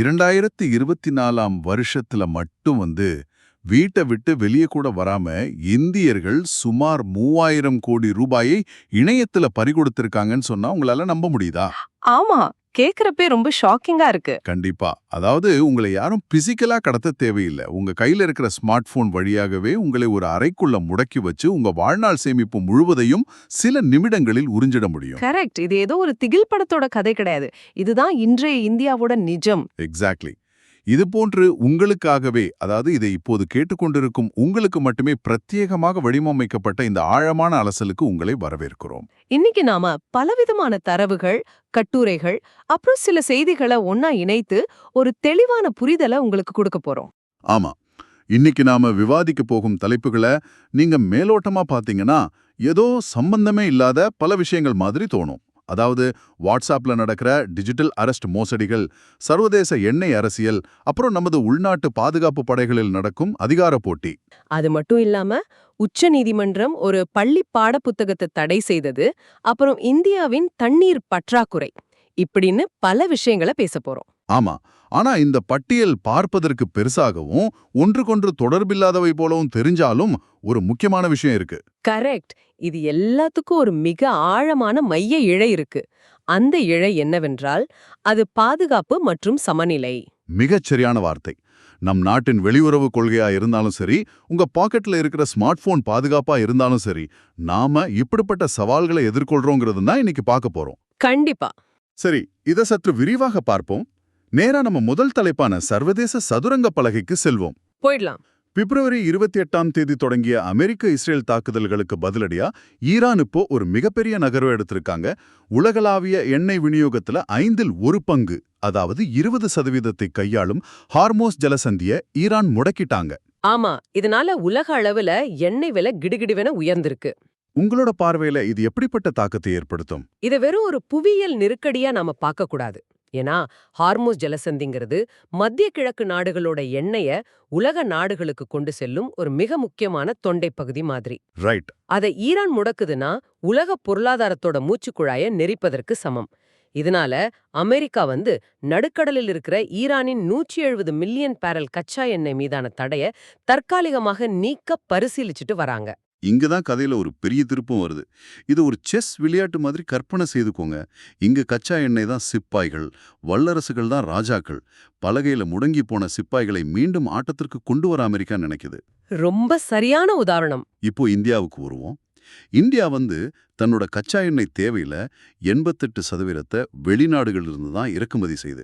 2024ஆம் வருஷத்துல மட்டும் வீட்டை விட்டு வெளியே கூட வராம இந்தியர்கள் சுமார் 3000 கோடி ரூபாயை இணையத்துல பறிகொடுத்திருக்காங்கன்னு சொன்னா உங்களால நம்ப முடியுதா? ஆமா, கேக்குறப்பே ரொம்ப ஷாக்கிங்கா இருக்கு. கண்டிப்பா. அதாவது உங்களை யாரும் பிசிக்கலா கடத்த தேவையில்லை. உங்க கையில இருக்கிற ஸ்மார்ட் போன் வழியாகவே உங்களை ஒரு அறைக்குள்ள முடக்கி வச்சு உங்க வாழ்நாள் சேமிப்பு முழுவதையும் சில நிமிடங்களில் உறிஞ்சிட முடியும். கரெக்ட். இது ஏதோ ஒரு திகில் படத்தோட கதை கிடையாது. இதுதான் இன்றைய இந்தியாவோட நிஜம். எக்ஸாக்ட்லி. இது போன்று உங்களுக்காகவே, அதாவது இதை இப்போது கேட்டுக்கொண்டிருக்கும் உங்களுக்கு மட்டுமே பிரத்யேகமாக வடிவமைக்கப்பட்ட இந்த ஆழமான அலசலுக்கு உங்களை வரவேற்கிறோம். இன்னைக்கு நாம பலவிதமான தரவுகள், கட்டுரைகள், அப்புறம் சில செய்திகளை ஒன்னா இணைத்து ஒரு தெளிவான புரிதலை உங்களுக்கு கொடுக்க போறோம். ஆமா, இன்னைக்கு நாம விவாதிக்க போகும் தலைப்புகளை நீங்க மேலோட்டமா பாத்தீங்கன்னா ஏதோ சம்பந்தமே இல்லாத பல விஷயங்கள் மாதிரி தோணும். அதாவது வாட்ஸ்ஆப்ல நடக்கிற டிஜிட்டல் அரெஸ்ட் மோசடிகள், சர்வதேச எண்ணெய் அரசியல், அப்புறம் நமது உள்நாட்டு பாதுகாப்பு படைகளில் நடக்கும் அதிகார போட்டி. அது மட்டும் இல்லாம உச்ச நீதிமன்றம் ஒரு பள்ளி பாட புத்தகத்தை தடை செய்தது, அப்புறம் இந்தியாவின் தண்ணீர் பற்றாக்குறை, இப்படின்னு பல விஷயங்களை பேச போறோம். ஆமா, ஆனா இந்த பட்டியல் பார்ப்பதற்கு பெருசாகவும் ஒன்றுக்கொன்று தொடர்பில்லாதவை போலவும் தெரிஞ்சாலும் ஒரு முக்கியமான விஷயம் இருக்கு. கரெக்ட். இது எல்லாத்துக்கும் ஒரு மிக ஆழமான மைய இழை இருக்கு. அந்த இழை என்னவென்றால் அது பாதுகாப்பு மற்றும் சமநிலை. மிகச் சரியான வார்த்தை. நம் நாட்டின் வெளியுறவு கொள்கையா இருந்தாலும் சரி, உங்க பாக்கெட்ல இருக்கிற ஸ்மார்ட் போன் பாதுகாப்பா இருந்தாலும் சரி, நாம இப்படிப்பட்ட சவால்களை எதிர்கொள்றோங்கிறது தான் இன்னைக்கு பார்க்க போறோம். கண்டிப்பா. சரி, இதை சற்று விரிவாக பார்ப்போம். நேரா நம்ம முதல் தலைப்பான சர்வதேச சதுரங்க பலகைக்கு செல்வோம். போயிடலாம். பிப்ரவரி 28ஆம் தேதி தொடங்கிய அமெரிக்க இஸ்ரேல் தாக்குதல்களுக்கு பதிலடியா ஈரான் இப்போ ஒரு மிகப்பெரிய நகர்வு எடுத்திருக்காங்க. உலகளாவிய எண்ணெய் விநியோகத்துல 1/5, அதாவது 20% கையாளும் ஹார்மோஸ் ஜலசந்திய ஈரான் முடக்கிட்டாங்க. ஆமா, இதனால உலக அளவுல எண்ணெய் விலை கிடுகிடுவென உயர்ந்திருக்கு. உங்களோட பார்வையில இது எப்படிப்பட்ட தாக்கத்தை ஏற்படுத்தும்? இதை வெறும் ஒரு புவியியல் நெருக்கடியா நாம பார்க்க கூடாது. ஏன்னா ஹார்மோஸ் ஜலசந்திங்கிறது மத்திய கிழக்கு நாடுகளோட எண்ணெய உலக நாடுகளுக்கு கொண்டு செல்லும் ஒரு மிக முக்கியமான தொண்டை பகுதி மாதிரி. ரைட். அதை ஈரான் முடக்குதுன்னா உலக பொருளாதாரத்தோட மூச்சுக்குழாய நெரிப்பதற்கு சமம். இதனால அமெரிக்கா நடுக்கடலில் இருக்கிற ஈரானின் 170 மில்லியன் பேரல் கச்சா எண்ணெய் மீதான தடைய தற்காலிகமாக நீக்க பரிசீலிச்சுட்டு வராங்க. இங்கதான் கதையில ஒரு பெரிய திருப்பம் வருது. இது ஒரு செஸ் விளையாட்டு மாதிரி கற்பனை செய்துக்கோங்க. இங்க கச்சா எண்ணெய் தான் சிப்பாய்கள், வல்லரசுகள் தான் ராஜாக்கள். பலகையில முடங்கி போன சிப்பாய்களை மீண்டும் ஆட்டத்திற்கு கொண்டு வர அமெரிக்கா நினைக்குது. ரொம்ப சரியான உதாரணம். இப்போ இந்தியாவுக்கு வருவோம். இந்தியா தன்னோட கச்சா எண்ணெய் தேவையில 88% வெளிநாடுகளிலிருந்து தான் இறக்குமதி செய்து.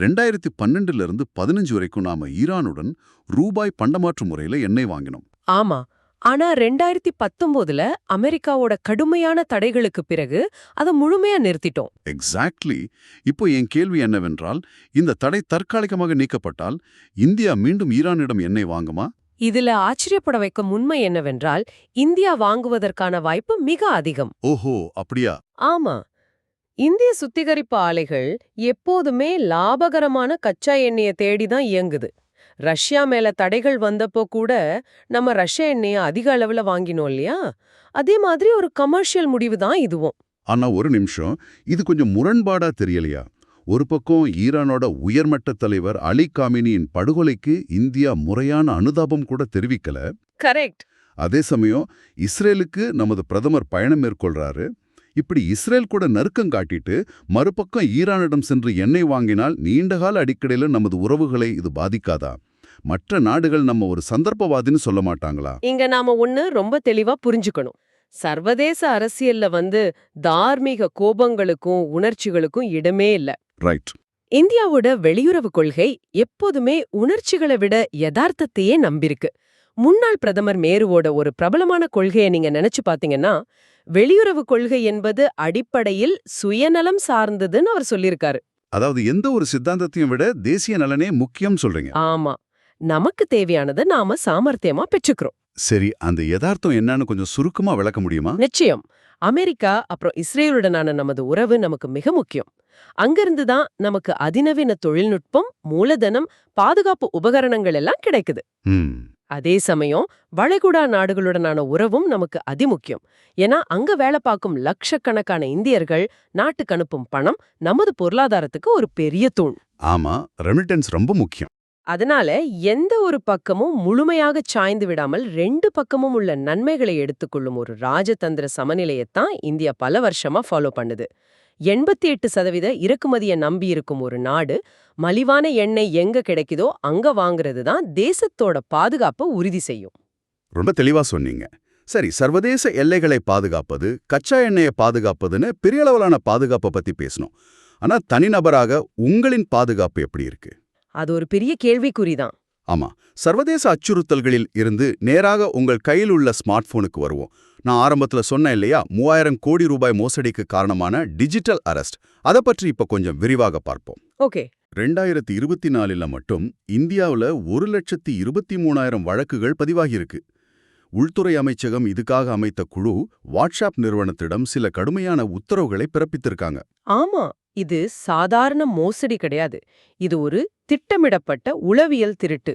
2012ல இருந்து 15 வரைக்கும் நாம ஈரானுடன் ரூபாய் பண்டமாற்று முறையில எண்ணெய் வாங்கினோம். ஆமா, ஆனா 2019ல அமெரிக்காவோட கடுமையான தடைகளுக்கு பிறகு அதை முழுமையா நிறுத்திட்டோம். எக்ஸாக்ட்லி. இப்போ என் கேள்வி என்னவென்றால், இந்த தடை தற்காலிகமாக நீக்கப்பட்டால் இந்தியா மீண்டும் ஈரானிடம் எண்ணெய் வாங்குமா? இதுல ஆச்சரியப்பட வைக்கும் உண்மை என்னவென்றால் இந்தியா வாங்குவதற்கான வாய்ப்பு மிக அதிகம். ஓஹோ, அப்படியா? ஆமா, இந்திய சுத்திகரிப்பு ஆலைகள் எப்போதுமே லாபகரமான கச்சா எண்ணெயை தேடிதான் இயங்குது. ரஷ்யா மேல தடைகள் வந்தப்போ கூட நம்ம ரஷ்ய எண்ணெயை அதிக அளவுல வாங்கினோம் இல்லையா? அதே மாதிரி ஒரு கமர்ஷியல் முடிவு தான் இதுவும். ஆனா ஒரு நிமிஷம், இது கொஞ்சம் முரண்பாடா தெரியலையா? ஒரு பக்கம் ஈரானோட உயர்மட்ட தலைவர் அலி காமினியின் படுகொலைக்கு இந்தியா முறையான அனுதாபம் கூட தெரிவிக்கல. கரெக்ட். அதே சமயம் இஸ்ரேலுக்கு நமது பிரதமர் பயணம் மேற்கொள்றாரு. இப்படி இஸ்ரேல் கூட நறுக்கம் காட்டிட்டு மறுபக்கம் ஈரானிடம் சென்று எண்ணெய் வாங்கினால் நீண்டகால அடிப்படையில் நமது உறவுகளை இது பாதிக்காதா? மற்ற நாடுகள் நம்ம ஒரு சந்தர்ப்பவாதின்னு சொல்ல மாட்டாங்களா? இங்க நாம ஒண்ணு ரொம்ப தெளிவா புரிஞ்சுக்கணும். சர்வதேச அரசியல்ல தார்மீக கோபங்களுக்கும் உணர்ச்சிகளுக்கும் இடமே இல்ல. ரைட். இந்தியாவோட வெளியுறவு கொள்கை எப்போதுமே உணர்ச்சிகளை விட யதார்த்தத்தையே நம்பிருக்கு. முன்னாள் பிரதமர் நேருவோட ஒரு பிரபலமான கொள்கையை நீங்க நினைச்சு பாத்தீங்கன்னா, வெளியுறவு கொள்கை என்பது அடிப்படையில் சுயநலம் சார்ந்ததுன்னு அவர் சொல்லியிருக்காரு. அதாவது எந்த ஒரு சித்தாந்தத்தையும் விட தேசிய நலனே முக்கியம் சொல்றீங்க. ஆமா, நமக்கு தேவையானதை நாம சாமர்த்தியமா பெற்றுக்கிறோம். சரி, அந்த யதார்த்தம் என்னன்னு கொஞ்சம் சுருக்கமா விளக்க முடியுமா? நிச்சயம். அமெரிக்கா அப்புறம் இஸ்ரேலுடனான நமது உறவு நமக்கு மிக முக்கியம். அங்கிருந்து தான் நமக்கு அதிநவீன தொழில்நுட்பம், மூலதனம், பாதுகாப்பு உபகரணங்கள் எல்லாம் கிடைக்குது. அதே சமயம் வளைகுடா நாடுகளுடனான உறவும் நமக்கு அதிமுக்கியம். ஏன்னா அங்க வேலை பார்க்கும் லட்சக்கணக்கான இந்தியர்கள் நாட்டுக்கு அனுப்பும் பணம் நமது பொருளாதாரத்துக்கு ஒரு பெரிய தூண். ஆமா, ரெமிட்டன்ஸ் ரொம்ப முக்கியம். அதனால எந்த ஒரு பக்கமும் முழுமையாக சாய்ந்து விடாமல் ரெண்டு பக்கமும் உள்ள நன்மைகளை எடுத்துக்கொள்ளும் ஒரு ராஜதந்திர சமநிலையத்தான் இந்தியா பல வருஷமா ஃபாலோ பண்ணுது. 88% இறக்குமதியை நம்பி இருக்கும் ஒரு நாடு மலிவான எண்ணெய் எங்க கிடைக்குதோ அங்க வாங்குறது தான் தேசத்தோட பாதுகாப்பை உறுதி செய்யும். ரொம்ப தெளிவா சொன்னீங்க. சரி, சர்வதேச எல்லைகளை பாதுகாப்பது, கச்சா எண்ணெயை பாதுகாப்பதுன்னு பெரிய அளவிலான பாதுகாப்பை பத்தி பேசணும். ஆனா தனிநபராக உங்களின் பாதுகாப்பு எப்படி இருக்கு? அது ஒரு பெரிய கேள்விக்குறிதான். ஆமா, சர்வதேச அச்சுறுத்தல்களில் இருந்து நேராக உங்கள் கையில் உள்ள ஸ்மார்ட் போனுக்கு வருவோம். நான் ஆரம்பத்துல சொன்னேன் இல்லையா, 3000 கோடி ரூபாய் மோசடிக்கு காரணமான டிஜிட்டல் அரெஸ்ட். அதை பற்றி இப்ப கொஞ்சம் விரிவாக பார்ப்போம். ஓகே. 2024 மட்டும் இந்தியாவுல 1,23,000 வழக்குகள் பதிவாகியிருக்கு. உள்துறை அமைச்சகம் இதுக்காக அமைத்த குழு வாட்ஸ்அப் நிறுவனத்திடம் சில கடுமையான உத்தரவுகளை பிறப்பித்திருக்காங்க. ஆமா, இது சாதாரண மோசடி கிடையாது. இது ஒரு திட்டமிடப்பட்ட உளவியல் திருட்டு.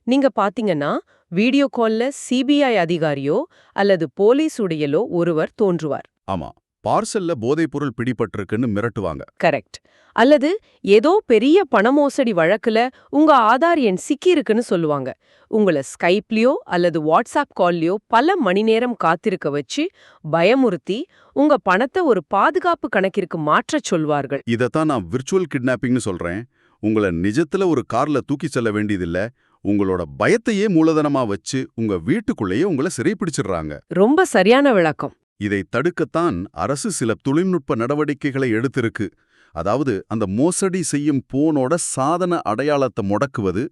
நீங்க பாத்தீங்கன்னா வீடியோ கால்ல சிபிஐ அதிகாரியோ அல்லது போலீஸ் உடையலோ ஒருவர் தோன்றுவார். ஆமா, பார்சல்ல போதைப்பொருள் பிடிபட்டிருக்குன்னு மிரட்டுவாங்க. கரெக்ட். அல்லது ஏதோ பெரிய பணமோசடி வழக்குல உங்க ஆதார் எண் சிக்கியிருக்குன்னு சொல்லுவாங்க. உங்களை ஸ்கைப்லயோ அல்லது வாட்ஸ்அப் கால்லயோ பல மணி நேரம் காத்திருக்க வச்சு பயமுறுத்தி உங்க பணத்தை ஒரு பாதுகாப்பு கணக்கிற்கு மாற்றச் சொல்வார்கள். இதத்தான் நான் விர்ச்சுவல் கிட்னாப்பிங்னு சொல்றேன். உங்களை நிஜத்துல ஒரு கார்ல தூக்கி செல்ல வேண்டியதில்ல, உங்களோட பயத்தையே மூலதனமா வச்சு உங்க வீட்டுக்குள்ளேயே உங்களை சிறைப்பிடிச்சிடுறாங்க. ரொம்ப சரியான விளக்கம். இதை தடுக்கத்தான் அரசு சில தொழில்நுட்ப நடவடிக்கைகளை எடுத்திருக்கு. அதாவது அந்த மோசடி செய்யும் போனோட சாதன அடையாளத்தை முடக்குவது,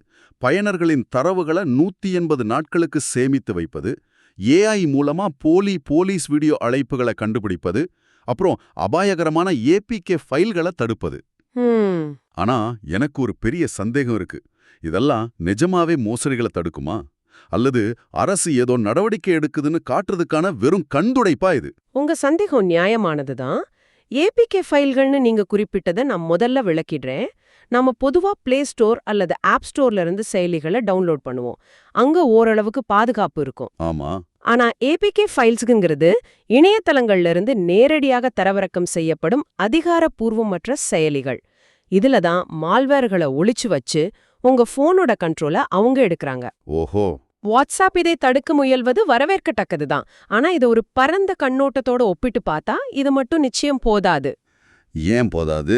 பயனர்களின் தரவுகளை 180 நாட்களுக்கு சேமித்து வைப்பது, ஏஐ மூலமா போலீஸ் வீடியோ அழைப்புகளை கண்டுபிடிப்பது, அப்புறம் அபாயகரமான ஏபிகே ஃபைல்களை தடுப்பது. ஆனா எனக்கு ஒரு பெரிய சந்தேகம் இருக்கு. இதெல்லாம் நிஜமாவே மோசடிகளை தடுக்குமா? அல்லது அரசு ஏதோ நடவடிக்கை எடுக்குதுன்னு காட்டுறதுக்கான வெறும் கண்துடைப்பா இது? உங்க சந்தேகம் நியாயமானதுதான். ஏபிகே ஃபைல்கள்னு நீங்க குறிப்பிட்டதை நான் முதல்ல விளக்கிடுறேன். நாம பொதுவா பிளே ஸ்டோர் அல்லது ஆப் ஸ்டோர்ல இருந்து செயலிகளை டவுன்லோட் பண்ணுவோம். அங்க ஓரளவுக்கு பாதுகாப்பு இருக்கும். ஆமா. ஆனா ஏபிகே ஃபைல்ஸ்ங்கிறது இணையதளங்கள்ல இருந்து நேரடியாக தரவிறக்கம் செய்யப்படும் அதிகாரப்பூர்வமற்ற செயலிகள். இதுல தான் மால்வேர்களை ஒளிச்சு வச்சு உங்க போனோட கண்ட்ரோலை அவங்க எடுக்கறாங்க. ஓஹோ. வாட்ஸ்அப் இதை தடுக்க முயல்வது வரவேற்கத்தக்கதுதான். ஆனா இது ஒரு பரந்த கண்ணோட்டத்தோட ஒப்பிட்டு பார்த்தா இது மட்டும் நிச்சயம் போதாது. ஏன் போதாது?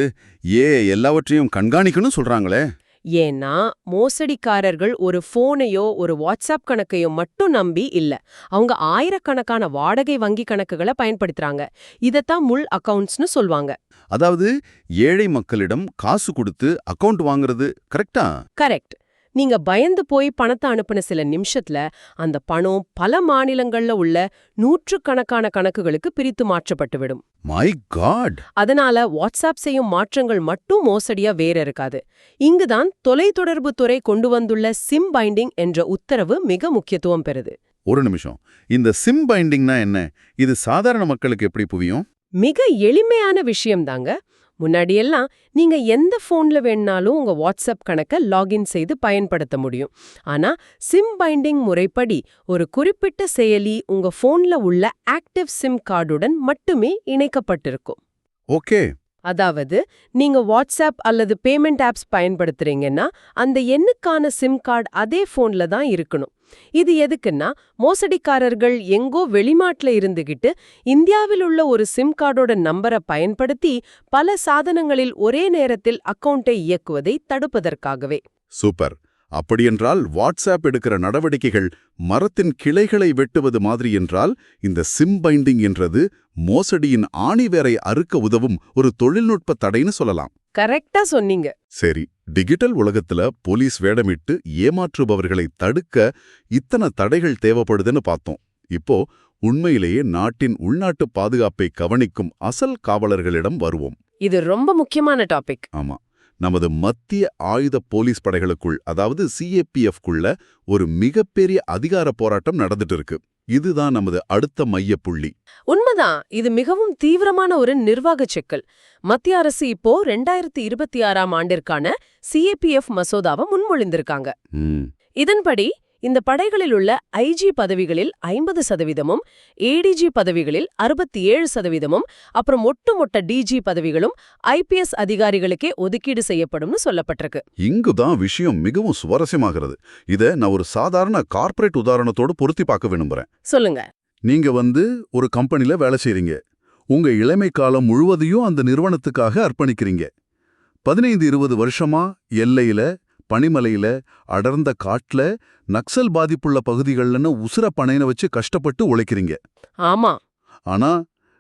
எல்லாவற்றையும் கண்காணிக்கணும் சொல்றாங்களே. ஏன்னா மோசடிக்காரர்கள் ஒரு போனையோ ஒரு வாட்ஸ்அப் கணக்கையோ மட்டும் நம்பி இல்ல, அவங்க ஆயிரக்கணக்கான வாடகை வங்கி கணக்குகளை பயன்படுத்துறாங்க. இதத்தான் முள் அக்கவுண்ட்ஸ்னு சொல்வாங்க. அதாவது ஏழை மக்களிடம் காசு கொடுத்து அக்கவுண்ட் வாங்குறது கரெக்டா? கரெக்ட். நீங்க பயந்து போய் பணத்தை அனுப்பின சில நிமிஷத்துல அந்த பணம் பல மாநிலங்கள்ல உள்ள நூற்றுக்கணக்கான கணக்குகளுக்கு பிரித்து மாற்றப்பட்டுவிடும். My god. அதனால வாட்ஸ்அப் செய்யும் மாற்றங்கள் மட்டும் மோசடியா வேற இருக்காது. இங்குதான் தொலைத்தொடர்பு துறை கொண்டு வந்துள்ள சிம் பைண்டிங் என்ற உத்தரவு மிக முக்கியத்துவம் பெறுது. ஒரு நிமிஷம், இந்த சிம் பைண்டிங்னா என்ன? இது சாதாரண மக்களுக்கு எப்படி புரியும்? மிக எளிமையான விஷயம் தாங்க. முன்னாடியெல்லாம் நீங்க எந்த போன்ல வேணாலும் உங்க வாட்ஸ்அப் கணக்கை லாகின் செய்து பயன்படுத்த முடியும். ஆனா சிம் பைண்டிங் முறைப்படி ஒரு குறிப்பிட்ட செயலி உங்க போன்ல உள்ள ஆக்டிவ் சிம் கார்டுடன் மட்டுமே இணைக்கப்பட்டிருக்கும். ஓகே. அதாவது நீங்க வாட்ஸ்அப் அல்லது பேமெண்ட் ஆப்ஸ் பயன்படுத்துறீங்கன்னா அந்த எண்ணுக்கான சிம் கார்டு அதே போன்ல தான் இருக்கணும். இது எதுக்குன்னா மோசடிக்காரர்கள் எங்கோ வெளிநாட்டுல இருந்துகிட்டு இந்தியாவில் உள்ள ஒரு சிம் கார்டோட நம்பரை பயன்படுத்தி பல சாதனங்களில் ஒரே நேரத்தில் அக்கவுண்டை இயக்குவதை தடுப்பதற்காகவே. சூப்பர். அப்படியென்றால் வாட்ஸ்அப் எடுக்கிற நடவடிக்கைகள் மரத்தின் கிளைகளை வெட்டுவது மாதிரி என்றால், இந்த சிம் பைண்டிங் என்றது மோசடியின் ஆணிவேரை அறுக்க உதவும் ஒரு தொழில்நுட்ப தடைன்னு சொல்லலாம். கரெக்டா சொன்னீங்க. சரி, டிஜிட்டல் உலகத்துல போலீஸ் வேடமிட்டு ஏமாற்றுபவர்களை தடுக்க இத்தனை தடைகள் தேவைப்படுதுன்னு பார்த்தோம். இப்போ உண்மையிலேயே நாட்டின் உள்நாட்டு பாதுகாப்பை கவனிக்கும் அசல் காவலர்களிடம் வருவோம். இது ரொம்ப முக்கியமான டாபிக். ஆமா, நமது மத்திய ஆயுத போலீஸ் படைகளுக்குள், அதாவது சிஏபிஎஃப்குள்ள ஒரு மிகப்பெரிய அதிகார போராட்டம் நடந்துட்டு இருக்கு. இதுதான் நமது அடுத்த மையப்புள்ளி. உண்மைதான். இது மிகவும் தீவிரமான ஒரு நிர்வாக சிக்கல். மத்திய அரசு இப்போ 2026ஆம் ஆண்டிற்கான சிஏபிஎஃப் மசோதாவை முன்மொழிந்திருக்காங்க. இதன்படி இந்த படைகளில் உள்ள ஐஜி பதவிகளில் 50%, ஏடிஜி பதவிகளில் 67%, அப்புறம் ஒட்டுமொத்த டிஜி பதவிகளும் ஐபிஎஸ் அதிகாரிகளுக்கே ஒதுக்கீடு செய்யப்படும்னு சொல்லப்பட்டிருக்கு. இங்குதான் விஷயம் மிகவும் சுவாரஸ்யமாகிறது. இத நான் ஒரு சாதாரண கார்ப்பரேட் உதாரணத்தோடு பொருத்தி பார்க்க விரும்புறேன். சொல்லுங்க. நீங்க ஒரு கம்பெனில வேலை செய்றீங்க. உங்க இளமை காலம் முழுவதையும் அந்த நிறுவனத்துக்காக அர்ப்பணிக்கிறீங்க. 15-20 வருஷமா எல்லையில, பனிமலையில, அடர்ந்த காட்டுல, நக்சல் பாதிப்புள்ள பகுதிகள்னு உசுர பணையன வச்சு கஷ்டப்பட்டு உழைக்கிறீங்க. ஆமா. ஆனா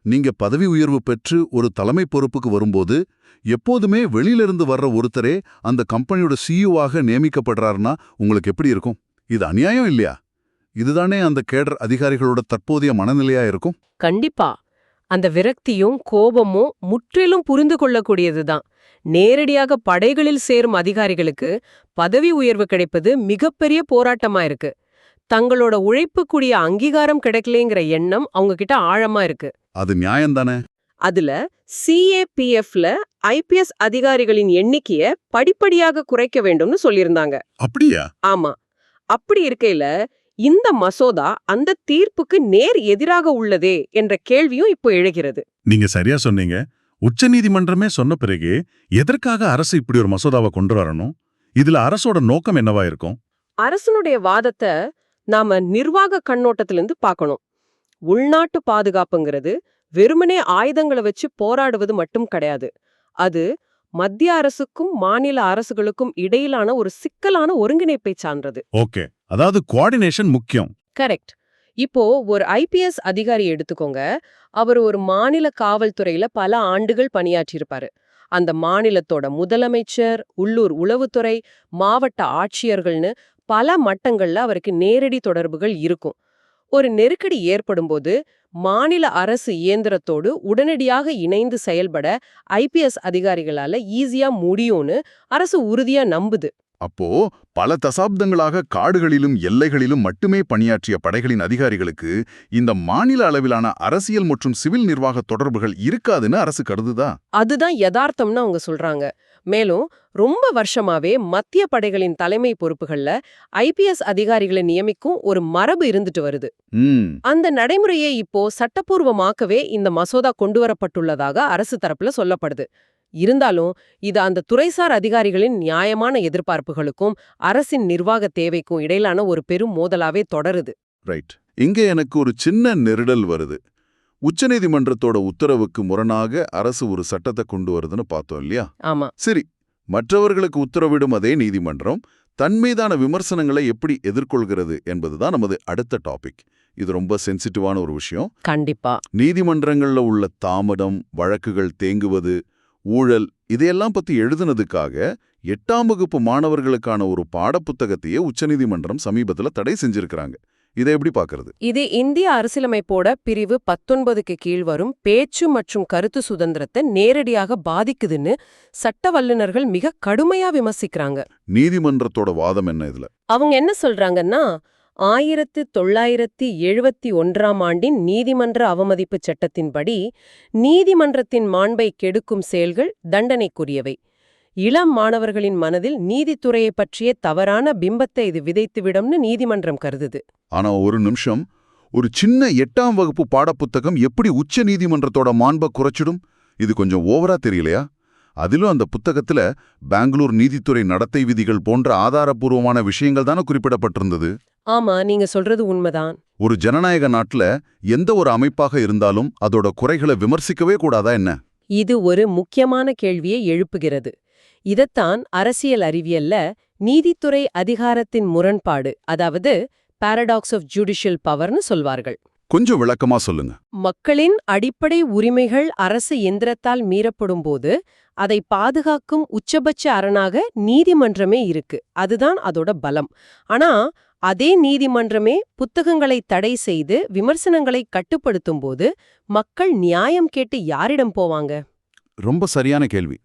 நீங்க பதவி உயர்வு பெற்று ஒரு தலைமை பொறுப்புக்கு வரும்போது எப்போதுமே வெளியிலிருந்து வர்ற ஒருத்தரே அந்த கம்பெனியோட சிஇஓவாக நியமிக்கப்படுறாருன்னா உங்களுக்கு எப்படி இருக்கும்? இது அநியாயம் இல்லையா? இதுதானே அந்த கேடர் அதிகாரிகளோட தற்போதைய மனநிலையா இருக்கும். கண்டிப்பா. அந்த விரக்தியும் கோபமும் முற்றிலும் புரிந்து கொள்ளக்கூடியதுதான். நேரடியாக படைகளில் சேரும் அதிகாரிகளுக்கு பதவி உயர்வு கிடைப்பது மிகப்பெரிய போராட்டமா இருக்கு. தங்களோட உழைப்புக்குரிய அங்கீகாரம் கிடைக்கலேங்கிற எண்ணம் அவங்க கிட்ட ஆழமா இருக்கு. அது நியாயம்தானே? அதுல சிஏபிஎஃப்ல ஐபிஎஸ் அதிகாரிகளின் எண்ணிக்கைய படிப்படியாக குறைக்க வேண்டும்னு சொல்லியிருந்தாங்க. அப்படியா? ஆமா. அப்படி இருக்கையில இந்த மசோதா அந்த தீர்ப்புக்கு நேர் எதிராக உள்ளதே என்ற கேள்வியும் இப்போ எழுகிறது. நீங்க சரியா சொன்னீங்க. உச்சநீதிமன்றமே சொன்ன பிறகு எதற்காக அரசு இப்படி ஒரு மசோதாவை கொண்டு வரணும்? இதுல அரசோட நோக்கம் என்னவா இருக்கும்? அரசனுடைய வாதத்தை நாம நிர்வாக கண்ணோட்டத்திலிருந்து பார்க்கணும். உள்நாட்டு பாதுகாப்புங்கிறது வெறுமனே ஆயுதங்களை வச்சு போராடுவது மட்டும் கிடையாது. அது மத்திய அரசுக்கும் மாநில அரசுகளுக்கும் இடையிலான ஒரு சிக்கலான ஒருங்கிணைப்பை சார்ந்தது. ஓகே, அதாவது கோஆர்டினேஷன் முக்கியம். கரெக்ட். இப்போ ஒரு ஐபிஎஸ் அதிகாரி எடுத்துக்கோங்க. அவர் ஒரு மாநில காவல்துறையில பல ஆண்டுகள் பணியாற்றியிருப்பாரு. அந்த மாநிலத்தோட முதலமைச்சர், உள்ளூர் உளவுத்துறை, மாவட்ட ஆட்சியர்கள்னு பல மட்டங்கள்ல அவருக்கு நேரடி தொடர்புகள் இருக்கும். ஒரு நெருக்கடி ஏற்படும்போது மாநில அரசு இயந்திரத்தோடு உடனடியாக இணைந்து செயல்பட ஐபிஎஸ் அதிகாரிகளால ஈஸியா முடியும்னு அரசு உறுதியா நம்புது. அப்போ பல தசாப்தங்களாக காடுகளிலும் எல்லைகளிலும் மட்டுமே பணியாற்றிய படைகளின் அதிகாரிகளுக்கு இந்த மாநில அளவிலான அரசியல் மற்றும் சிவில் நிர்வாக தொடர்புகள் இருக்காதுன்னு அரசு கருதுதா? அதுதான் யதார்த்தம்னு அவங்க சொல்றாங்க. மேலும் ரொம்ப வருஷமாவே மத்திய படைகளின் தலைமை பொறுப்புகள்ல ஐபிஎஸ் அதிகாரிகளை நியமிக்கும் ஒரு மரபு இருந்துட்டு வருது. அந்த நடைமுறையை இப்போ சட்டப்பூர்வமாக்கவே இந்த மசோதா கொண்டுவரப்பட்டுள்ளதாக அரசு தரப்புல சொல்லப்படுது. இருந்தாலும் இது அந்த துறைசார் அதிகாரிகளின் நியாயமான எதிர்பார்ப்புகளுக்கும் அரசின் நிர்வாக தேவைக்கும் இடையிலான ஒரு பெரும் மோதலாவே தொடருது. ரைட். இங்க எனக்கு ஒரு சின்ன நெருடல் வருது. உச்சநீதிமன்றத்தோட உத்தரவுக்கு முரணாக அரசு ஒரு சட்டத்தை கொண்டு வருதுன்னு பார்த்தோம் இல்லையா? ஆமா. சரி, மற்றவர்களுக்கு உத்தரவிடும் அதே நீதிமன்றம் தன் மீதான விமர்சனங்களை எப்படி எதிர்கொள்கிறது என்பதுதான் நமது அடுத்த டாபிக். இது ரொம்ப சென்சிட்டிவான ஒரு விஷயம். கண்டிப்பா. நீதிமன்றங்கள்ல உள்ள தாமதம், வழக்குகள் தேங்குவது, ஊழல் இதையெல்லாம் பத்தி எழுதுனதுக்காக 8ஆம் வகுப்பு மாணவர்களுக்கான ஒரு பாடப்புத்தகத்தையே உச்சநீதிமன்றம் சமீபத்துல தடை செஞ்சிருக்கிறாங்க. இதை எப்படி பார்க்கறது? இது இந்திய அரசியலமைப்போட பிரிவு 19க்கு கீழ் வரும் பேச்சு மற்றும் கருத்து சுதந்திரத்தை நேரடியாக பாதிக்குதுன்னு சட்ட வல்லுநர்கள் மிக கடுமையா விமர்சிக்கிறாங்க. நீதிமன்றத்தோட வாதம் என்ன இதுல? அவங்க என்ன சொல்றாங்கன்னா, 1971ஆம் ஆண்டின் நீதிமன்ற அவமதிப்பு சட்டத்தின்படி நீதிமன்றத்தின் மாண்பை கெடுக்கும் செயல்கள் தண்டனைக்குரியவை. இளம் மாணவர்களின் மனதில் நீதித்துறையை பற்றிய தவறான பிம்பத்தை இது விதைத்துவிடும்னு நீதிமன்றம் கருதுது. ஆனா ஒரு நிமிஷம், ஒரு சின்ன 8ஆம் வகுப்பு பாடப்புத்தகம் எப்படி உச்ச நீதிமன்றத்தோட மாண்பை குறைச்சிடும்? இது கொஞ்சம் ஓவரா தெரியலையா? அதிலும் அந்த புத்தகத்துல பெங்களூர் நீதித்துறை நடத்தை விதிகள் போன்ற ஆதாரபூர்வமான விஷயங்கள் தானே குறிப்பிடப்பட்டிருந்தது. ஆமா, நீங்க சொல்றது உண்மைதான். ஒரு ஜனநாயக நாட்டுல எந்த ஒரு அமைப்பாக இருந்தாலும் அதோட குறைகளை விமர்சிக்கவே கூடாதா என்ன? இது ஒரு முக்கியமான கேள்வியை எழுப்புகிறது. இதத்தான் அரசியல் அறிவியல்ல நீதித்துறை அதிகாரத்தின் முரண்பாடு, அதாவது பாரடாக்ஸ் ஆஃப் ஜுடிஷியல் பவர்னு சொல்வார்கள். கொஞ்சம் விளக்கமா சொல்லுங்க. மக்களின் அடிப்படை உரிமைகள் அரசு எந்திரத்தால் மீறப்படும்போது அதை பாதுகாக்கும் உச்சபட்ச அரணாக நீதிமன்றமே இருக்கு. அதுதான் அதோட பலம். ஆனா அதே நீதிமன்றமே புத்தகங்களை தடை செய்து விமர்சனங்களை கட்டுப்படுத்தும் போது மக்கள் நியாயம் கேட்டு யாரிடம் போவாங்க? ரொம்ப சரியான கேள்வி.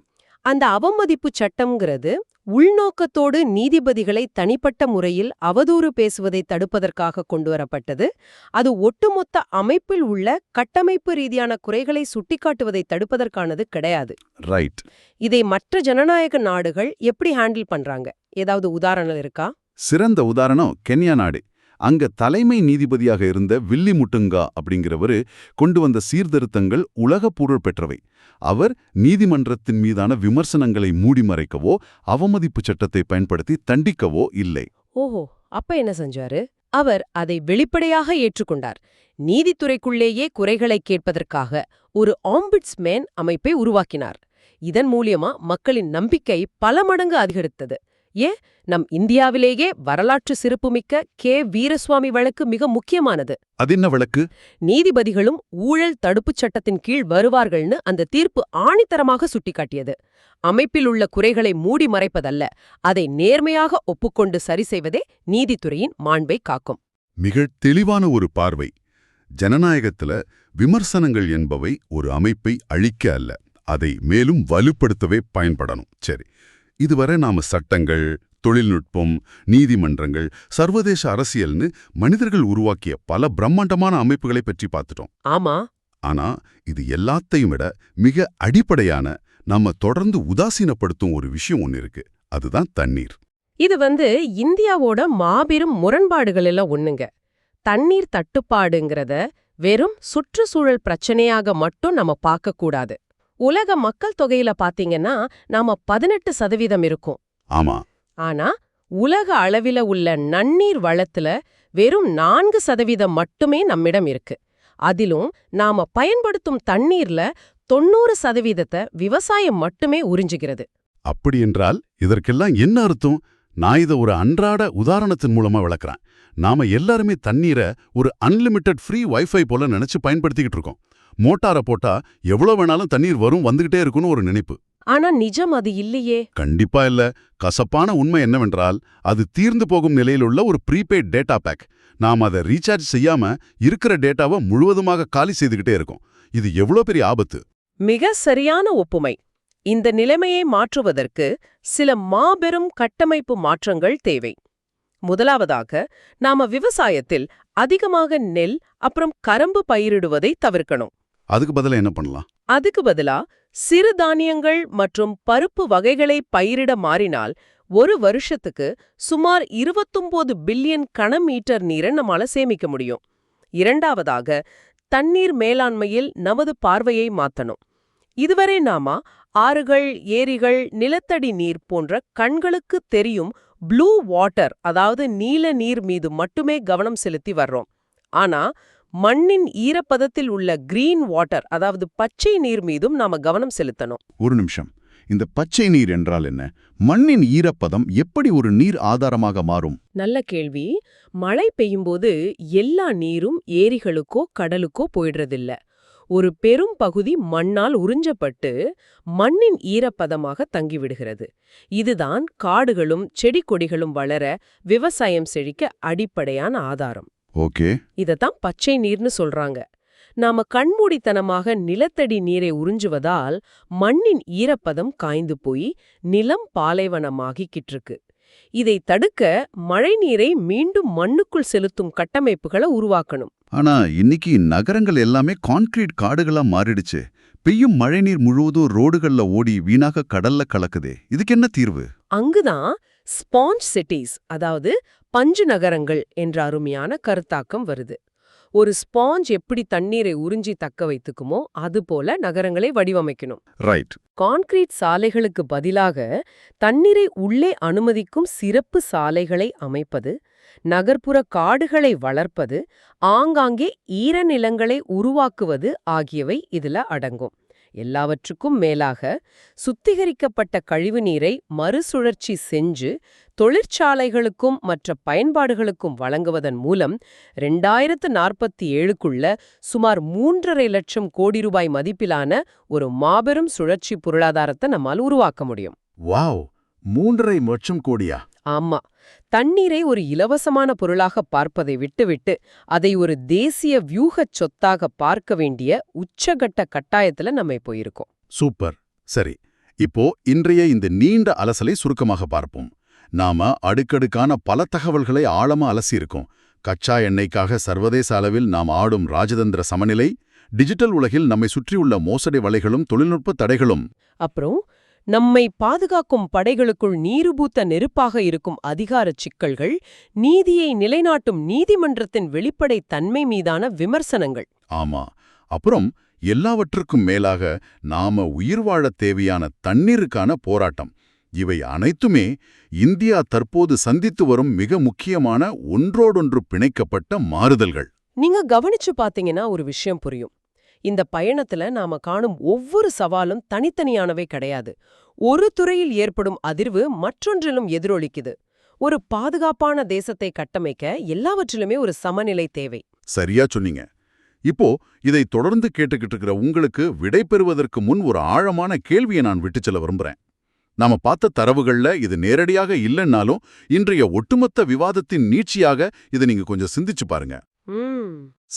அந்த அவமதிப்பு சட்டம்ங்கிறது உள்நோக்கத்தோடு நீதிபதிகளை தனிப்பட்ட முறையில் அவதூறு பேசுவதை தடுப்பதற்காக கொண்டுவரப்பட்டது. அது ஒட்டுமொத்த அமைப்பில் உள்ள கட்டமைப்பு ரீதியான குறைகளை சுட்டிக்காட்டுவதை தடுப்பதற்கானது கிடையாது. ரைட். இதை மற்ற ஜனநாயக நாடுகள் எப்படி ஹேண்டில் பண்றாங்க? ஏதாவது உதாரணம் இருக்கா? சிறந்த உதாரணம் கென்யா நாடு. அங்க தலைமை நீதிபதியாக இருந்த வில்லி முட்டுங்கா அப்படிங்கிறவரு கொண்டு வந்த சீர்திருத்தங்கள் உலக புகழ் பெற்றவை. அவர் நீதிமன்றத்தின் மீதான விமர்சனங்களை மூடி மறைக்கவோ அவமதிப்பு சட்டத்தை பயன்படுத்தி தண்டிக்கவோ இல்லை. ஓஹோ, அப்ப என்ன செஞ்சாரு? அவர் அதை வெளிப்படையாக ஏற்றுக்கொண்டார். நீதித்துறைக்குள்ளேயே குறைகளை கேட்பதற்காக ஒரு ஆம்பிட்ஸ்மேன் அமைப்பை உருவாக்கினார். இதன் மூலியமா மக்களின் நம்பிக்கை பல மடங்கு அதிகரித்தது. ஏன், நம் இந்தியாவிலேயே வரலாற்று சிறப்புமிக்க கே. வீரசுவாமி வழக்கு மிக முக்கியமானது. அதென்ன வழக்கு? நீதிபதிகளும் ஊழல் தடுப்புச் சட்டத்தின் கீழ் வருவார்கள்னு அந்த தீர்ப்பு ஆணித்தரமாக சுட்டிக்காட்டியது. அமைப்பில் உள்ள குறைகளை மூடி மறைப்பதல்ல, அதை நேர்மையாக ஒப்புக்கொண்டு சரி செய்வதே நீதித்துறையின் மாண்பை காக்கும். மிக தெளிவான ஒரு பார்வை. ஜனநாயகத்துல விமர்சனங்கள் என்பவை ஒரு அமைப்பை அழிக்க அல்ல, அதை மேலும் வலுப்படுத்தவே பயன்படணும். சரி, இதுவரை நாம சட்டங்கள், தொழில்நுட்பம், நீதிமன்றங்கள், சர்வதேச அரசியல்னு மனிதர்கள் உருவாக்கிய பல பிரம்மாண்டமான அமைப்புகளை பற்றி பார்த்துட்டோம். ஆமா. ஆனா இது எல்லாத்தையும் விட மிக அடிப்படையான, நம்ம தொடர்ந்து உதாசீனப்படுத்தும் ஒரு விஷயம் ஒன்னு இருக்கு. அதுதான் தண்ணீர். இது இந்தியாவோட மாபெரும் முரண்பாடுகள் எல்லாம் ஒண்ணுங்க. தண்ணீர் தட்டுப்பாடுங்கிறத வெறும் சுற்றுச்சூழல் பிரச்சனையாக மட்டும் நம்ம பார்க்கக்கூடாது. உலக மக்கள் தொகையில பாத்தீங்கன்னா நாம 18% இருக்கோம். ஆமா. ஆனா உலக அளவில உள்ள நன்னீர் வளத்துல வெறும் 4% மட்டுமே நம்மிடம் இருக்கு. அதிலும் நாம பயன்படுத்தும் தண்ணீர்ல 90% விவசாயம் மட்டுமே உறிஞ்சுகிறது. அப்படி என்றால் இதற்கெல்லாம் என்ன அர்த்தம்? நான் இதை ஒரு அன்றாட உதாரணத்தின் மூலமா விளக்குறேன். நாம எல்லாருமே தண்ணீரை ஒரு அன்லிமிட்டெட் ஃப்ரீ வைஃபை போல நினைச்சு பயன்படுத்திக்கிட்டு இருக்கோம். மோட்டாரை போட்டா எவ்வளவு வேணாலும் தண்ணீர் வரும், வந்துகிட்டே இருக்குன்னு ஒரு நினைப்பு. ஆனா நிஜம் அது இல்லையே. கண்டிப்பா இல்ல. கசப்பான உண்மை என்னவென்றால், அது தீர்ந்து போகும் நிலையிலுள்ள ஒரு ப்ரீபெய்ட் டேட்டா பேக். நாம் அதை ரீசார்ஜ் செய்யாம இருக்கிற டேட்டாவை முழுவதுமாக காலி செய்துகிட்டே இருக்கும். இது எவ்வளோ பெரிய ஆபத்து! மிக சரியான ஒப்புமை. இந்த நிலைமையை மாற்றுவதற்கு சில மாபெரும் கட்டமைப்பு மாற்றங்கள் தேவை. முதலாவதாக, நாம விவசாயத்தில் அதிகமாக நெல் அப்புறம் கரும்பு பயிரிடுவதை தவிர்க்கணும். அதுக்கு பதிலா என்ன பண்ணலாம்? அதுக்கு பதிலா சிறு தானியங்கள் மற்றும் பருப்பு வகைகளை பயிரிட மாறினால் ஒரு வருஷத்துக்கு சுமார் 29 பில்லியன் கனமீட்டர் நீரை நம்மால சேமிக்க முடியும். இரண்டாவதாக, தண்ணீர் மேலாண்மையில் நமது பார்வையை மாத்தணும். இதுவரை நாம ஆறுகள், ஏரிகள், நிலத்தடி நீர் போன்ற கண்களுக்கு தெரியும் ப்ளூ வாட்டர், அதாவது நீல நீர் மீது மட்டுமே கவனம் செலுத்தி வர்றோம். ஆனா மண்ணின் ஈரப்பதத்தில் உள்ள கிரீன் வாட்டர், அதாவது பச்சை நீர் மீதும் நாம கவனம் செலுத்தணும். ஒரு நிமிஷம். இந்த பச்சை நீர் என்றால் என்ன? மண்ணின் ஈரப்பதம் எப்படி ஒரு நீர் ஆதாரமாக மாறும்? நல்ல கேள்வி. மழை பெய்யும்போது எல்லா நீரும் ஏரிகளுக்கோ கடலுக்கோ போயிடுறதில்ல. ஒரு பெரும் பகுதி மண்ணால் உறிஞ்சப்பட்டு மண்ணின் ஈரப்பதமாக தங்கிவிடுகிறது. இதுதான் காடுகளும் செடி கொடிகளும் வளர, விவசாயம் செழிக்க அடிப்படையான ஆதாரம். ஓகே. இதத்தான் பச்சை நீர்னு சொல்றாங்க. நாம கண்மூடித்தனமாக நிலத்தடி நீரை உறிஞ்சுவதால் மண்ணின் ஈரப்பதம் காய்ந்து போய் நிலம் பாலைவனமாகிக்கிட்டு இருக்கு. இதை தடுக்க மழைநீரை மீண்டும் மண்ணுக்குள் செலுத்தும் கட்டமைப்புகளை உருவாக்கணும். ஆனா இன்னைக்கு நகரங்கள் எல்லாமே கான்கிரீட் காடுகளா மாறிடுச்சு. பெய்யும் மழைநீர் முழுவதும் ரோடுகள்ல ஓடி வீணாக கடல்ல கலக்குதே. இதுக்கு என்ன தீர்வு? அங்குதான் ஸ்பாஞ்ச் சிட்டிஸ், அதாவது பஞ்சு நகரங்கள் என்ற அருமையான கருத்தாக்கம் வருது. ஒரு ஸ்பாஞ்ச் எப்படி தண்ணீரை உறிஞ்சி தக்க வைத்துக்குமோ அதுபோல நகரங்களை வடிவமைக்கணும். ரைட். கான்கிரீட் சாலைகளுக்கு பதிலாக தண்ணீரை உள்ளே அனுமதிக்கும் சிறப்பு சாலைகளை அமைப்பது, நகர்ப்புற காடுகளை வளர்ப்பது, ஆங்காங்கே ஈரநிலங்களை உருவாக்குவது ஆகியவை இதுல அடங்கும். எல்லாவற்றுக்கும் மேலாக சுத்திகரிக்கப்பட்ட கழிவுநீரை மறுசுழற்சி செஞ்சு தொழிற்சாலைகளுக்கும் மற்ற பயன்பாடுகளுக்கும் வழங்குவதன் மூலம் 2047க்குள்ள சுமார் 3.5 லட்சம் கோடி ரூபாய் மதிப்பிலான ஒரு மாபெரும் சுழற்சி பொருளாதாரத்தை நம்மால் உருவாக்க முடியும். வாவ், 3.5 லட்சம் கோடியா? ஆமா. தண்ணீரை ஒரு இலவசமான பொருளாக பார்ப்பதை விட்டுவிட்டு அதை ஒரு தேசிய வியூகச் சொத்தாக பார்க்க வேண்டிய உச்சகட்ட கட்டாயத்துல நம்ம இப்போ இருக்கோம். சூப்பர். சரி, இப்போ இன்றைய இந்த நீண்ட அலசலை சுருக்கமாக பார்ப்போம். நாம அடுக்கடுக்கான பல தகவல்களை ஆழமா அலசியிருக்கோம். கச்சா எண்ணெய்க்காக சர்வதேச அளவில் நாம் ஆடும் ராஜதந்திர சமநிலை, டிஜிட்டல் உலகில் நம்மை சுற்றியுள்ள மோசடி வலைகளும் தொழில்நுட்ப தடைகளும், அப்புறம் நம்மை பாதுகாக்கும் படைகளுக்குள் நீருபூத்த நெருப்பாக இருக்கும் அதிகாரச் சிக்கல்கள், நீதியை நிலைநாட்டும் நீதிமன்றத்தின் வெளிப்படை தன்மை மீதான விமர்சனங்கள். ஆமா. அப்புறம் எல்லாவற்றுக்கும் மேலாக நாம உயிர் வாழத் தேவையான தண்ணீருக்கான போராட்டம். இவை அனைத்துமே இந்தியா தற்போது சந்தித்து வரும் மிக முக்கியமான ஒன்றோடொன்று பிணைக்கப்பட்ட மாறுதல்கள். நீங்க கவனிச்சு பாத்தீங்கன்னா ஒரு விஷயம் புரியும். இந்த பயணத்துல நாம காணும் ஒவ்வொரு சவாலும் தனித்தனியானவை கிடையாது. ஒரு துறையில் ஏற்படும் அதிர்வு மற்றொன்றிலும் எதிரொலிக்குது. ஒரு பாதுகாப்பான தேசத்தை கட்டமைக்க எல்லாவற்றிலுமே ஒரு சமநிலை தேவை. சரியா சொன்னீங்க. இப்போ இதை தொடர்ந்து கேட்டுக்கிட்டு இருக்கிற உங்களுக்கு விடை பெறுவதற்கு முன் ஒரு ஆழமான கேள்வியை நான் விட்டுச் செல்ல விரும்புறேன். நாம பார்த்த தரவுகள்ல இது நேரடியாக இல்லைன்னாலும் இன்றைய ஒட்டுமொத்த விவாதத்தின் நீட்சியாக இதை நீங்க கொஞ்சம் சிந்திச்சு பாருங்க.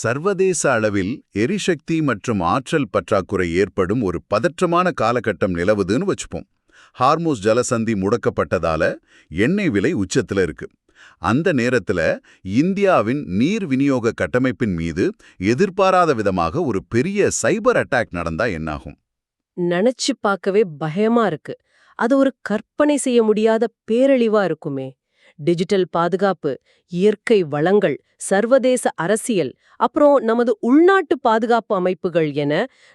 சர்வதேச அளவில் எரிசக்தி மற்றும் ஆற்றல் பற்றாக்குறை ஏற்படும் ஒரு பதற்றமான காலகட்டம் நிலவுதுன்னு வச்சுப்போம். ஹார்மூஸ் ஜலசந்தி முடக்கப்பட்டதால எண்ணெய் விலை உச்சத்துல இருக்கு. அந்த நேரத்துல இந்தியாவின் நீர் விநியோக கட்டமைப்பின் மீது எதிர்பாராத விதமாக ஒரு பெரிய சைபர் அட்டாக் நடந்தா என்னாகும்? நினைச்சு பார்க்கவே பயமா இருக்கு. அது ஒரு கற்பனை செய்ய முடியாத பேரழிவா இருக்குமே. டிஜிட்டல் பாதுகாப்பு, இயற்கை வளங்கள், சர்வதேச அரசியல், அப்புறம் நமது உள்நாட்டு பாதுகாப்பு அமைப்புகள் என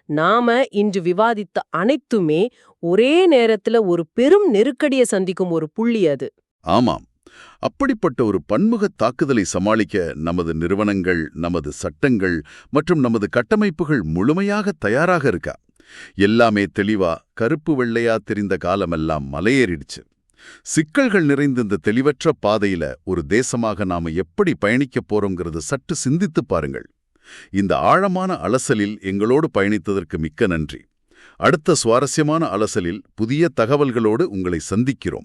நாம இன்று விவாதித்த அனைத்துமே ஒரே நேரத்துல ஒரு பெரும் நெருக்கடியை சந்திக்கும் ஒரு புள்ளி அது. ஆமாம். அப்படிப்பட்ட ஒரு பன்முக தாக்குதலை சமாளிக்க நமது நிறுவனங்கள், நமது சட்டங்கள் மற்றும் நமது கட்டமைப்புகள் முழுமையாக தயாராக இருக்கா? எல்லாமே தெளிவா கருப்பு வெள்ளையா தெரிந்த காலமெல்லாம் மலையேறிடுச்சு. சிக்கல்கள் நிறைந்த இந்த தெளிவற்ற பாதையில ஒரு தேசமாக நாம எப்படி பயணிக்கப் போறோங்கிறது சற்று சிந்தித்து பாருங்கள். இந்த ஆழமான அலசலில் எங்களோடு பயணித்ததற்கு மிக்க நன்றி. அடுத்த சுவாரஸ்யமான அலசலில் புதிய தகவல்களோடு உங்களை சந்திக்கிறோம்.